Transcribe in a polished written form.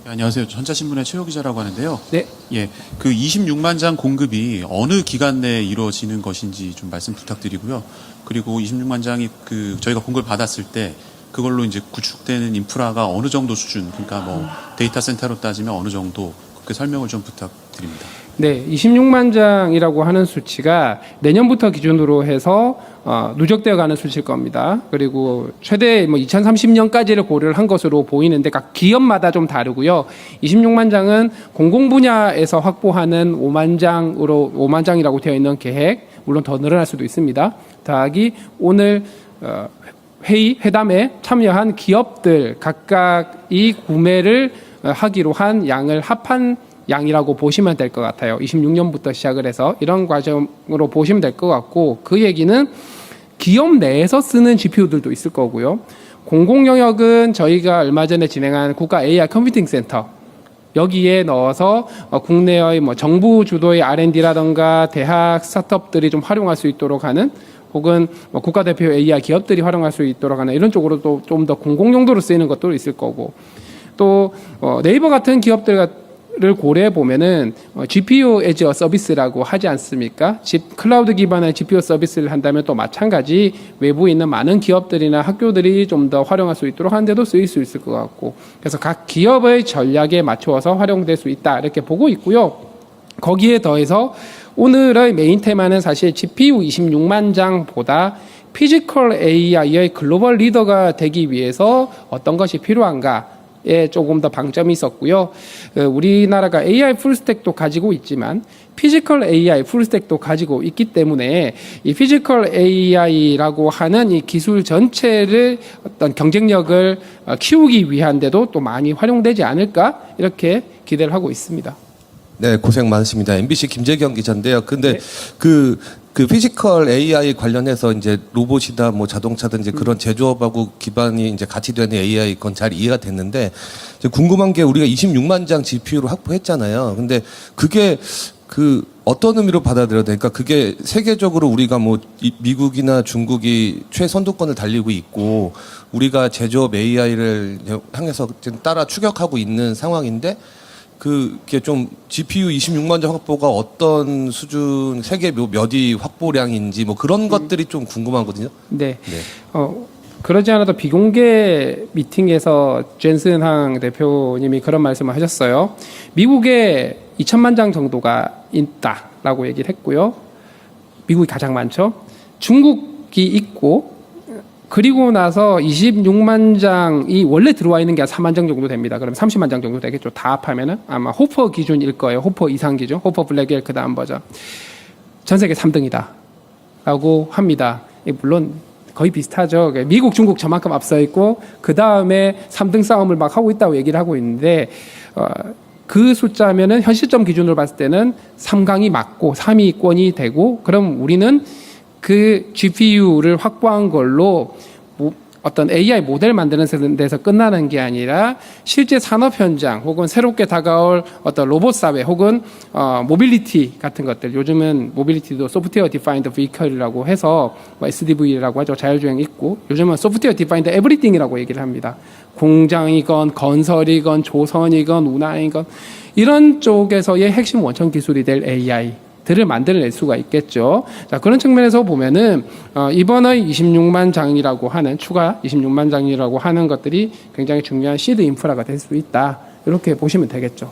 네, 안녕하세요. 전자신문의 최호 기자라고 하는데요. 네. 예, 그 26만 장 공급이 어느 기간 내에 이루어지는 것인지 좀 말씀 부탁드리고요. 그리고 26만 장이 저희가 공급을 받았을 때 그걸로 이제 구축되는 인프라가 어느 정도 수준, 그러니까 뭐 데이터 센터로 따지면 어느 정도, 그렇게 설명을 좀 부탁드립니다. 네, 26만 장이라고 하는 수치가 내년부터 기준으로 해서 누적되어 가는 수치일 겁니다. 그리고 최대 2030년까지를 고려를 한 것으로 보이는데 각 기업마다 좀 다르고요. 26만 장은 공공 분야에서 확보하는 5만 장이라고 되어 있는 계획, 물론 더 늘어날 수도 있습니다. 더하기 오늘 회담에 참여한 기업들 각각이 구매를 하기로 한 양을 합한 양이라고 보시면 될 것 같아요. 26년부터 시작을 해서 이런 과정으로 보시면 될 것 같고, 그 얘기는 기업 내에서 쓰는 GPU들도 있을 거고요. 공공 영역은 저희가 얼마 전에 진행한 국가 AI 컴퓨팅 센터, 여기에 넣어서 국내의 정부 주도의 R&D라든가 대학 스타트업들이 좀 활용할 수 있도록 하는, 혹은 국가대표 AI 기업들이 활용할 수 있도록 하는 이런 쪽으로도 좀 더 공공 용도로 쓰이는 것도 있을 거고, 또 네이버 같은 기업들을 고려해 보면은 GPU as a 서비스라고 하지 않습니까? 클라우드 기반의 GPU 서비스를 한다면 또 마찬가지 외부에 있는 많은 기업들이나 학교들이 좀 더 활용할 수 있도록 하는데도 쓰일 수 있을 것 같고, 그래서 각 기업의 전략에 맞추어서 활용될 수 있다 이렇게 보고 있고요. 거기에 더해서 오늘의 메인 테마는 사실 GPU 26만 장보다 피지컬 AI의 글로벌 리더가 되기 위해서 어떤 것이 필요한가에 조금 더 방점이 있었고요. 우리나라가 AI 풀스택도 가지고 있지만 피지컬 AI 풀스택도 가지고 있기 때문에 이 피지컬 AI라고 하는 이 기술 전체를 어떤 경쟁력을 키우기 위한 데도 또 많이 활용되지 않을까 이렇게 기대를 하고 있습니다. 네, 고생 많으십니다. MBC 김재경 기자인데요. 근데 네. 그 피지컬 AI 관련해서 이제 로봇이나 뭐 자동차든 이제 그런 제조업하고 기반이 이제 같이 되는 AI 건 잘 이해가 됐는데, 이제 궁금한 게 우리가 26만 장 GPU를 확보했잖아요. 근데 그게 어떤 의미로 받아들여야 되니까, 그게 세계적으로 우리가 뭐 미국이나 중국이 최선두권을 달리고 있고 우리가 제조업 AI를 향해서 따라 추격하고 있는 상황인데, 그게 좀 GPU 26만 장 확보가 어떤 수준, 세계 몇 위 확보량인지 뭐 그런 것들이 좀 궁금하거든요. 네. 그러지 않아도 비공개 미팅에서 젠슨 항 대표님이 그런 말씀을 하셨어요. 미국에 2천만 장 정도가 있다라고 얘기를 했고요. 미국이 가장 많죠. 중국이 있고, 그리고 나서 26만 장이 원래 들어와 있는 게 한 4만 장 정도 됩니다. 그럼 30만 장 정도 되겠죠. 다 합하면은 아마 호퍼 기준일 거예요. 호퍼 이상 기준, 호퍼 블랙엘 그 다음 버전. 전 세계 3등이다라고 합니다. 물론 거의 비슷하죠. 미국, 중국 저만큼 앞서 있고 그 다음에 3등 싸움을 막 하고 있다고 얘기를 하고 있는데, 그 숫자면은 현 시점 기준으로 봤을 때는 3강이 맞고 3위권이 되고, 그럼 우리는 그 GPU를 확보한 걸로 어떤 AI 모델 만드는 데서 끝나는 게 아니라 실제 산업 현장 혹은 새롭게 다가올 어떤 로봇 사회 혹은 모빌리티 같은 것들, 요즘은 모빌리티도 소프트웨어 디파인드 비클이라고 해서 SDV라고 하죠. 자율주행 있고, 요즘은 소프트웨어 디파인드 에브리띵이라고 얘기를 합니다. 공장이건 건설이건 조선이건 운하이건 이런 쪽에서의 핵심 원천 기술이 될 AI 들을 만들어낼 수가 있겠죠. 자, 그런 측면에서 보면은 이번의 26만 장이라고 하는, 추가 26만 장이라고 하는 것들이 굉장히 중요한 시드 인프라가 될 수 있다, 이렇게 보시면 되겠죠.